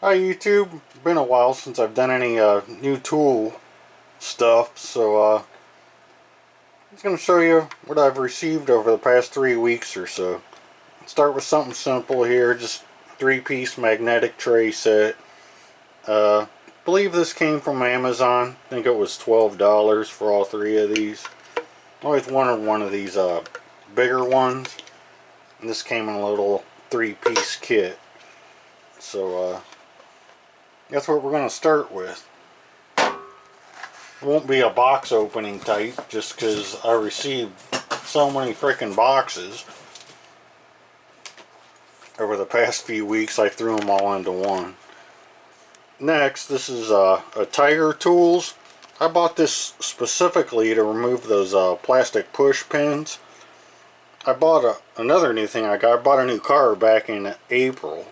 Hi YouTube, been a while since I've done any new tool stuff, so I'm just going to show you what I've received over the past 3 weeks or so. Start with something simple here, just 3-piece magnetic tray set. Believe this came from Amazon. I think it was $12 for all 3 of these. I always wanted one of these bigger ones, and this came in a little 3-piece kit. So that's what we're going to start with. It won't be a box opening type just because I received so many freaking boxes over the past few weeks. I threw them all into one. Next, this is a Tiger Tools. I bought this specifically to remove those plastic push pins. I bought another new thing I bought a new car back in April.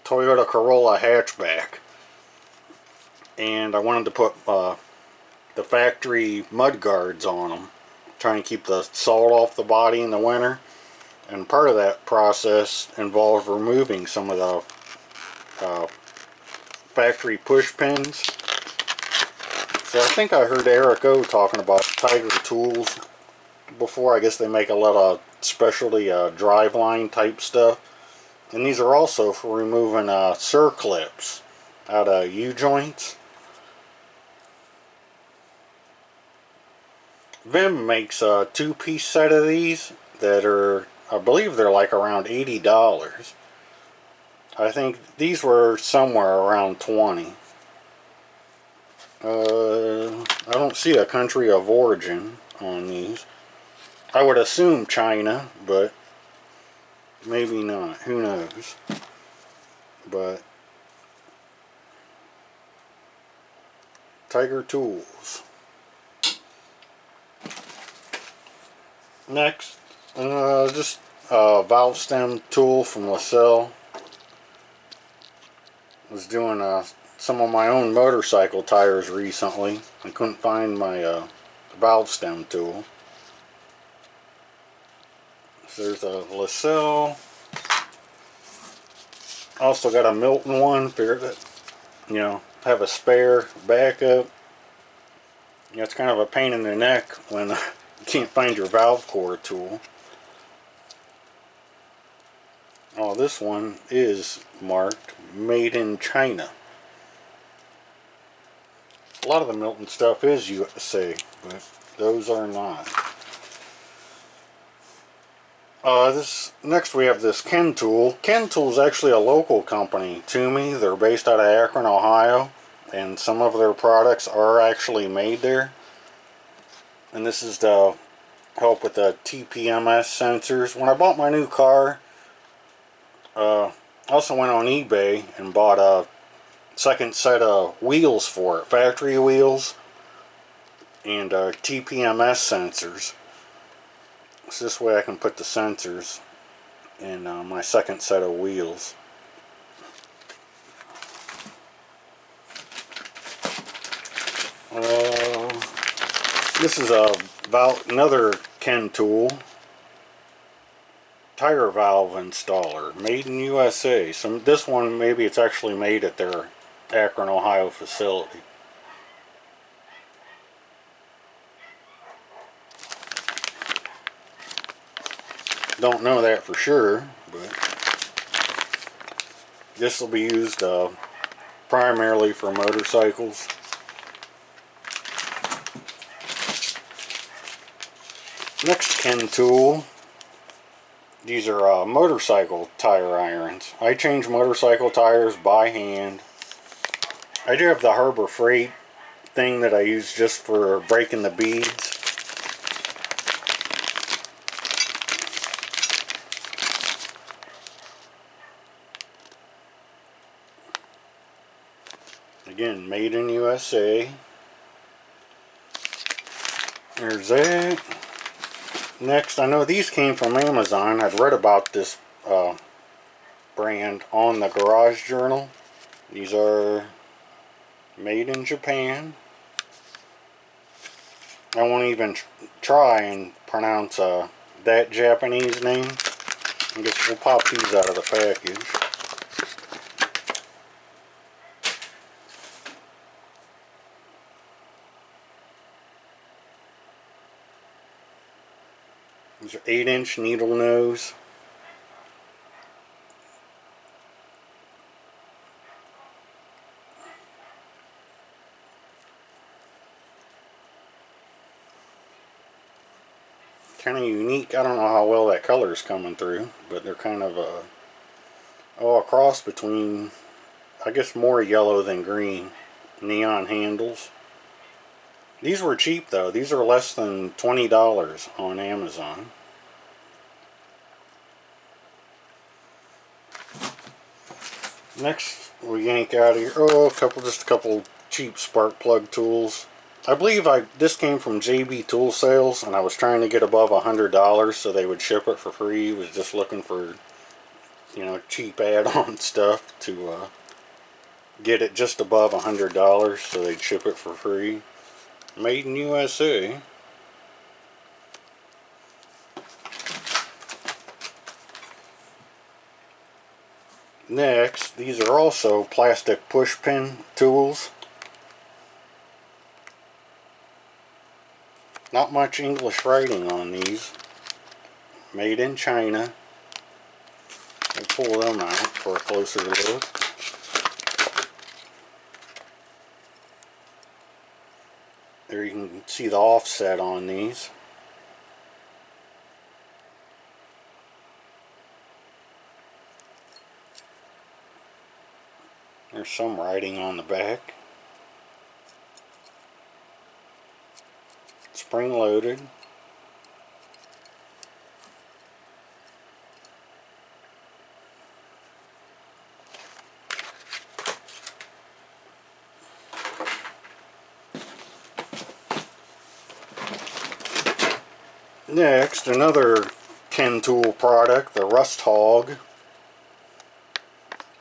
Toyota Corolla hatchback. And I wanted to put the factory mud guards on them, trying to keep the salt off the body in the winter. And part of that process involved removing some of the factory push pins. So I think I heard Eric O talking about Tiger Tools before. I guess they make a lot of specialty driveline type stuff. And these are also for removing circlips out of U-joints. Vim makes a 2-piece set of these that are, I believe they're like around $80. I think these were somewhere around 20. I don't see a country of origin on these. I would assume China, but maybe not. Who knows? But Tiger Tools. Next, just a valve stem tool from LaSalle. I was doing some of my own motorcycle tires recently. I couldn't find my valve stem tool. So there's a LaSalle. Also got a Milton one. Figured that, have a spare backup. It's kind of a pain in the neck when you can't find your valve core tool. Oh, this one is marked Made in China. A lot of the Milton stuff is USA, but those are not. Next we have this Ken Tool. Ken Tool is actually a local company to me. They're based out of Akron, Ohio, and some of their products are actually made there. And this is to help with the TPMS sensors. When I bought my new car, I also went on eBay and bought a second set of wheels for it, factory wheels, and TPMS sensors. So this way I can put the sensors in my second set of wheels. This is another Ken Tool. Tire valve installer, made in USA. So this one, maybe it's actually made at their Akron, Ohio facility. Don't know that for sure, but this will be used primarily for motorcycles. Next Ken Tool. These are motorcycle tire irons. I change motorcycle tires by hand. I do have the Harbor Freight thing that I use just for breaking the beads. Again, made in USA. There's that. Next, I know these came from Amazon. I'd read about this brand on the Garage Journal. These are made in Japan. I won't even try and pronounce that Japanese name. I guess we'll pop these out of the package. These are 8-inch needle nose. Kind of unique. I don't know how well that color is coming through, but they're kind of a cross between, I guess, more yellow than green. Neon handles. These were cheap though. These are less than $20 on Amazon. Next, we yank out of here. Oh, just a couple cheap spark plug tools. I believe this came from JB Tool Sales, and I was trying to get above $100 so they would ship it for free. Was just looking for, you know, cheap add-on stuff to get it just above $100 so they'd ship it for free. Made in USA. Next, these are also plastic push pin tools. Not much English writing on these. Made in China. We'll pull them out for a closer look. There you can see the offset on these. There's some writing on the back. Spring loaded. Next, another Ken Tool product, the Rust Hog.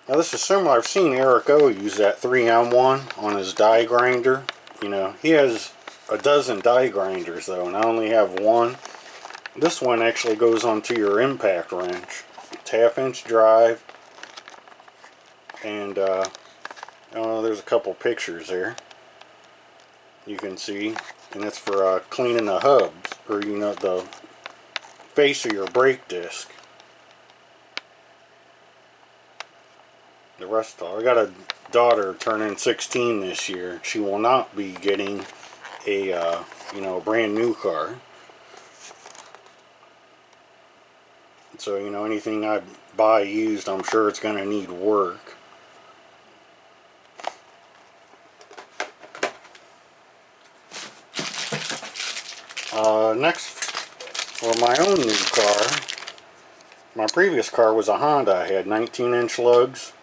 Now this is similar. I've seen Eric O use that 3M1 on his die grinder. You know, he has a dozen die grinders though, and I only have one. This one actually goes onto your impact wrench. It's 1/2-inch drive, and oh, there's a couple pictures there you can see, and it's for cleaning the hubs, or you know, the face of your brake disc. The rest of it. I got a daughter turning 16 this year. She will not be getting a you know, brand new car. So, you know, anything I buy used, I'm sure it's going to need work. Next, for my own new car, my previous car was a Honda. I had 19-inch lugs,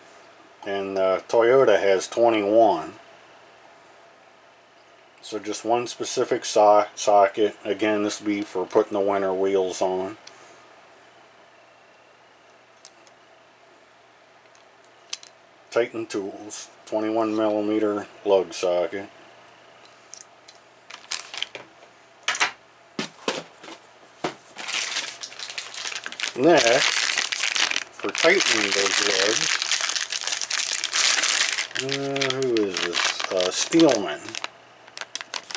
and Toyota has 21. So just one specific socket. Again, this will be for putting the winter wheels on. Titan Tools, 21mm lug socket. Next, for tightening those lugs, who is this? Steelman.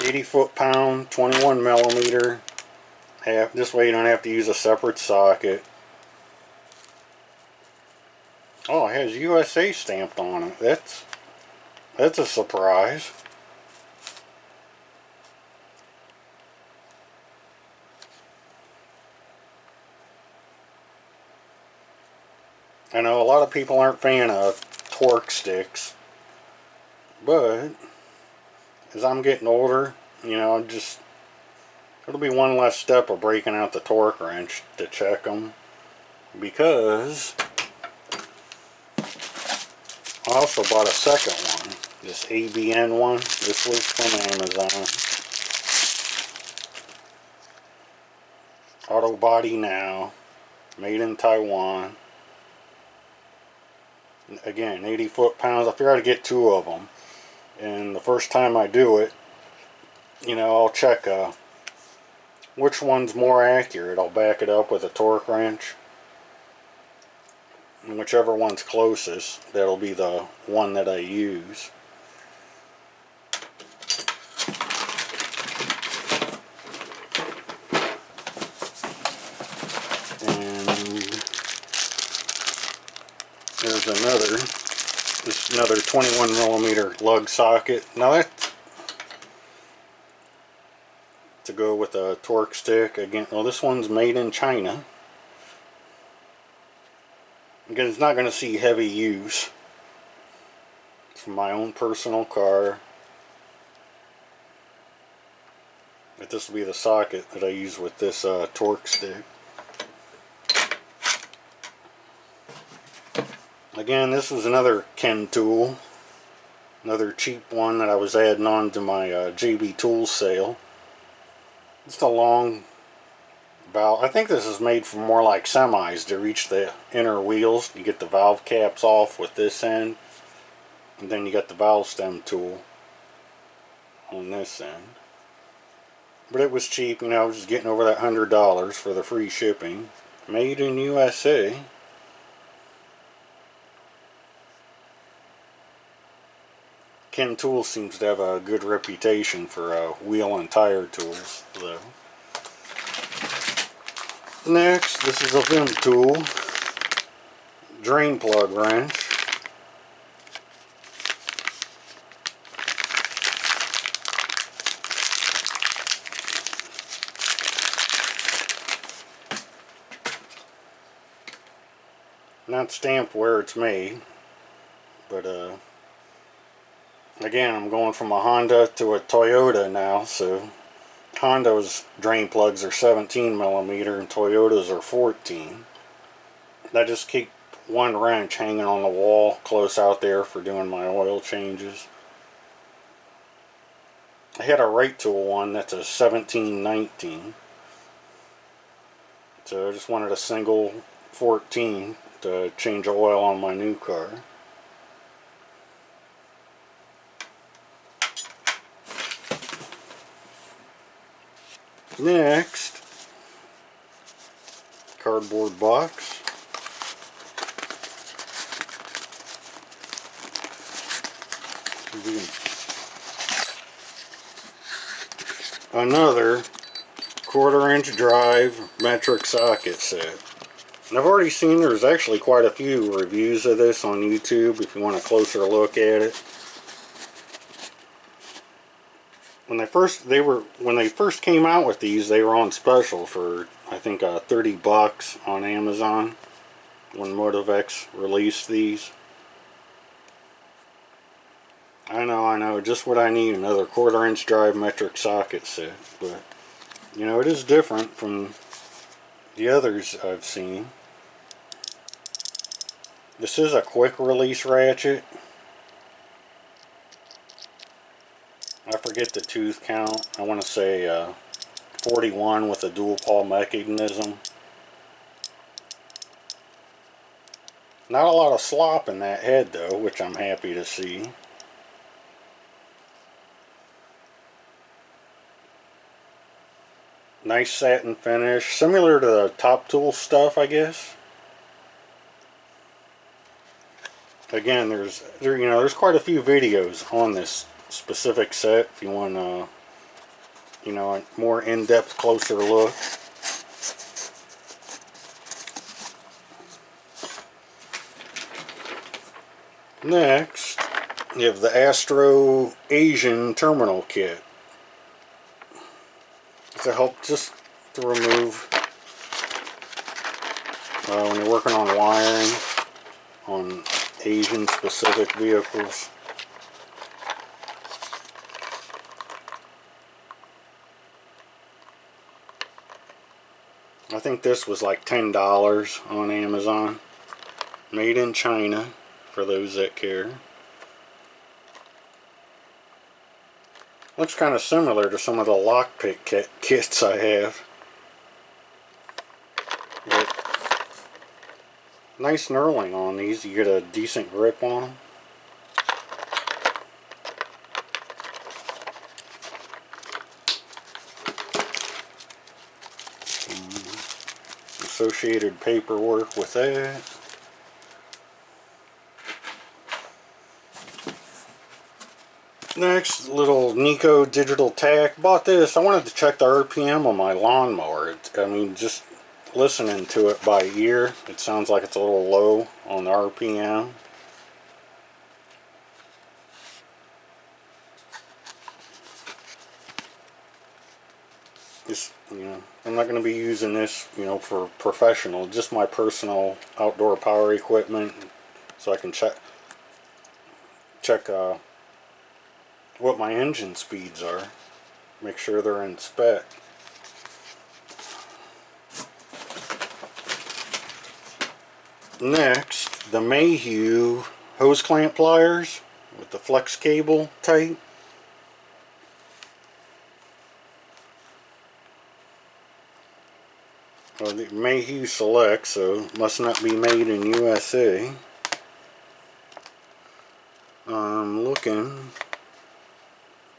80 foot-pound, 21mm. This way you don't have to use a separate socket. Oh, it has USA stamped on it. That's a surprise. I know a lot of people aren't a fan of torque sticks, but as I'm getting older, you know, it'll be one less step of breaking out the torque wrench to check them, because I also bought a second one, this ABN one. This was from Amazon. Auto Body Now, made in Taiwan. Again, 80 foot-pounds. I figured I'd get 2 of them. And the first time I do it, you know, I'll check which one's more accurate. I'll back it up with a torque wrench. And whichever one's closest, that'll be the one that I use. There's another, this another 21mm lug socket. Now that's to go with a torque stick. Again, well, this one's made in China. Again, it's not going to see heavy use. It's from my own personal car. But this will be the socket that I use with this torque stick. Again, this was another Ken tool. Another cheap one that I was adding on to my JB Tools sale. Just a long valve. I think this is made for more like semis to reach the inner wheels. You get the valve caps off with this end. And then you got the valve stem tool on this end. But it was cheap, you know, I was just getting over that $100 for the free shipping. Made in USA. Ken Tools seems to have a good reputation for wheel and tire tools, though. Next, this is a Vim tool. Drain plug wrench. Not stamped where it's made, but again, I'm going from a Honda to a Toyota now, so Honda's drain plugs are 17mm and Toyota's are 14. I just keep one wrench hanging on the wall close out there for doing my oil changes. I had a Right Tool one that's a 1719, so I just wanted a single 14 to change oil on my new car. Next, cardboard box. Another 1/4-inch drive metric socket set. And I've already seen there's actually quite a few reviews of this on YouTube if you want a closer look at it. When they first came out with these, they were on special for I think $30 on Amazon when Motivex released these. I know, just what I need, another 1/4-inch drive metric socket set, but you know, it is different from the others I've seen. This is a quick release ratchet. I forget the tooth count. I want to say 41 with a dual pawl mechanism. Not a lot of slop in that head though, which I'm happy to see. Nice satin finish, similar to the Top Tool stuff, I guess. Again, there's quite a few videos on this specific set if you want a more in-depth, closer look. Next, you have the Astro Asian terminal kit. To help just to remove when you're working on wiring on Asian specific vehicles. I think this was like $10 on Amazon. Made in China, for those that care. Looks kind of similar to some of the lockpick kits I have. But nice knurling on these. You get a decent grip on them. Associated paperwork with that. Next, little Nico digital tack. Bought this. I wanted to check the RPM on my lawnmower. I mean, just listening to it by ear. It sounds like it's a little low on the RPM. Just, you know, I'm not going to be using this, you know, for professional, just my personal outdoor power equipment, so I can check what my engine speeds are, make sure they're in spec. Next, the Mayhew hose clamp pliers with the flex cable type. Well, the Mayhew Select, so must not be made in USA. I'm looking.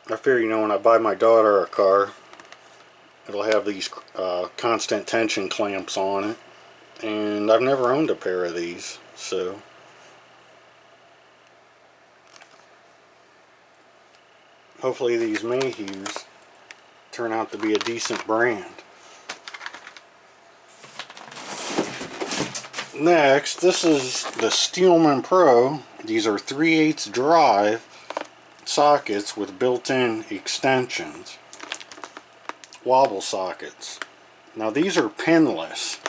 I figure, you know, when I buy my daughter a car, it'll have these constant tension clamps on it. And I've never owned a pair of these, so hopefully these Mayhews turn out to be a decent brand. Next, this is the Steelman Pro. These are 3/8 drive sockets with built-in extensions. Wobble sockets. Now these are pinless.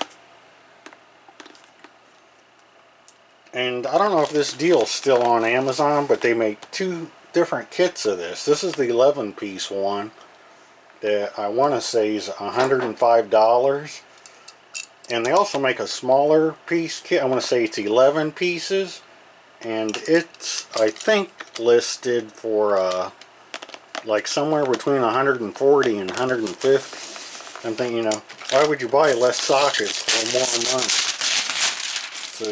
And I don't know if this deal's still on Amazon, but they make two different kits of this. This is the 11-piece one that I want to say is $105. And they also make a smaller piece kit. I want to say it's 11 pieces. And it's, I think, listed for like somewhere between 140 and 150. I'm thinking, you know, why would you buy less sockets for more money? So,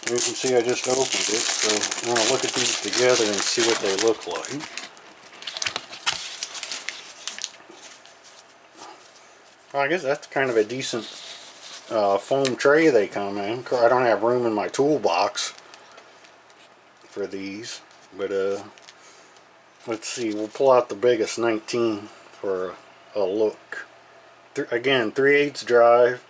you can see I just opened it. So, I'm going to look at these together and see what they look like. Well, I guess that's kind of a decent foam tray they come in. I don't have room in my toolbox for these, but let's see, we'll pull out the biggest 19 for a look. Again, 3/8 drive.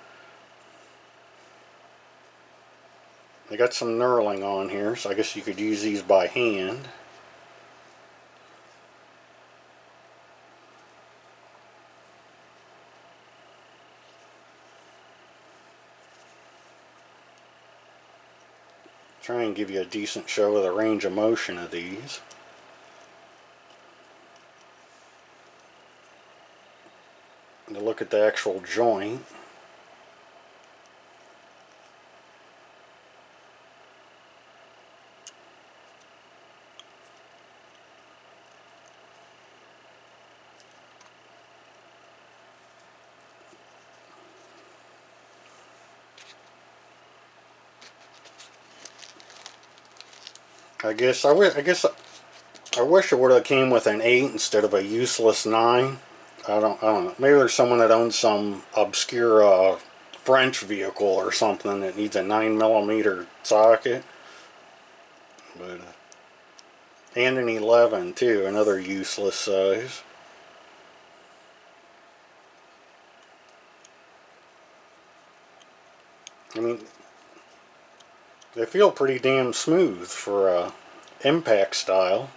They got some knurling on here, so I guess you could use these by hand. Try and give you a decent show of the range of motion of these. And to look at the actual joint. I wish it would have came with an 8 instead of a useless 9. I don't know. Maybe there's someone that owns some obscure French vehicle or something that needs a 9mm socket. But and an 11 too, another useless size. I mean, they feel pretty damn smooth for impact style.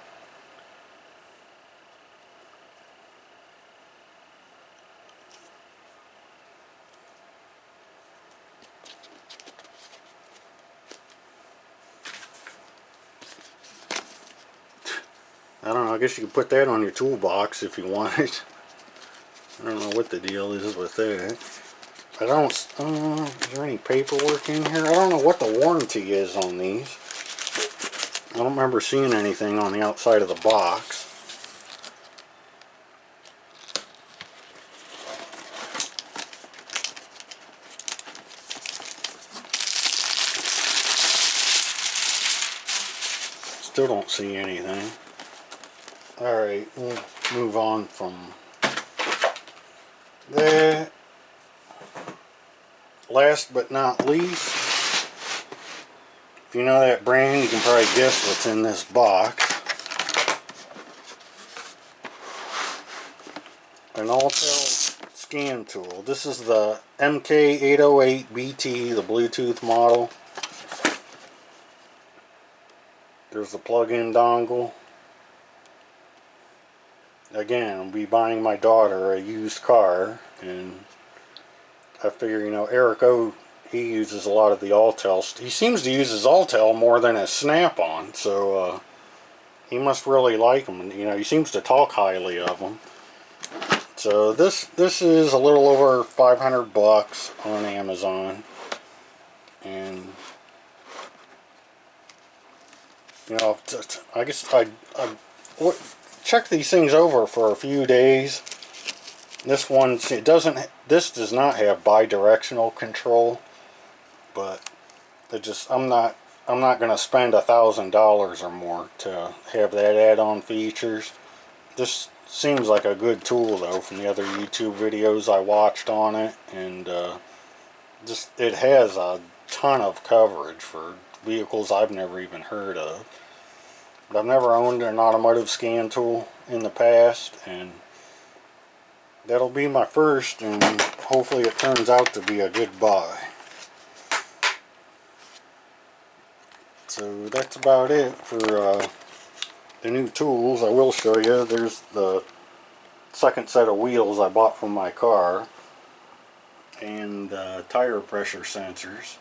I don't know, I guess you could put that on your toolbox if you wanted. I don't know what the deal is with that. I don't, is there any paperwork in here? I don't know what the warranty is on these. I don't remember seeing anything on the outside of the box. Still don't see anything. Alright, we'll move on from that. Last but not least, if you know that brand, you can probably guess what's in this box. An Autel scan tool. This is the MK808BT, the Bluetooth model. There's the plug-in dongle. Again, I'll be buying my daughter a used car, and I figure, you know, Eric O, he uses a lot of the Alltel. He seems to use his Alltel more than his Snap-on, so he must really like them. And, you know, he seems to talk highly of them. So this is a little over 500 bucks on Amazon, and you know, I guess I check these things over for a few days. This one, this does not have bi-directional control, but I'm not going to spend $1,000 or more to have that add-on features. This seems like a good tool though from the other YouTube videos I watched on it, and it has a ton of coverage for vehicles I've never even heard of. But I've never owned an automotive scan tool in the past, and that'll be my first, and hopefully it turns out to be a good buy. So that's about it for the new tools. I will show you, there's the second set of wheels I bought from my car, and tire pressure sensors.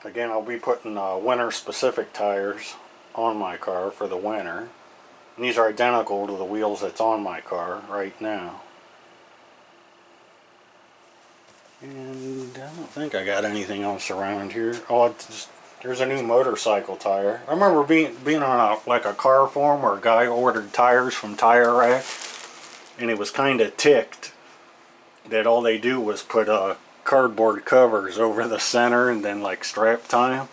Again, I'll be putting winter specific tires on my car for the winter. And these are identical to the wheels that's on my car right now. And I don't think I got anything else around here. Oh, there's a new motorcycle tire. I remember being on like a car forum where a guy ordered tires from Tire Rack, and it was kind of ticked that all they do was put cardboard covers over the center and then like strap tie them.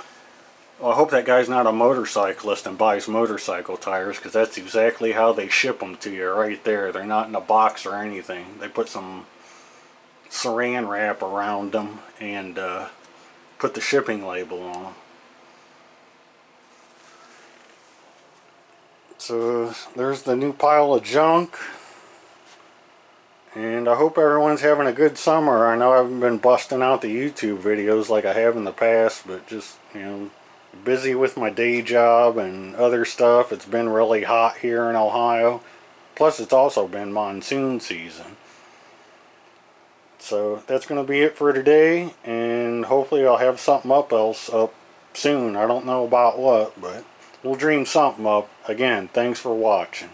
Well, I hope that guy's not a motorcyclist and buys motorcycle tires, because that's exactly how they ship them to you right there. They're not in a box or anything. They put some saran wrap around them and put the shipping label on them. So there's the new pile of junk. And I hope everyone's having a good summer. I know I haven't been busting out the YouTube videos like I have in the past, but just, you know, busy with my day job and other stuff. It's been really hot here in Ohio. Plus it's also been monsoon season. So that's going to be it for today, and hopefully I'll have something else up soon. I don't know about what, but we'll dream something up. Again, thanks for watching.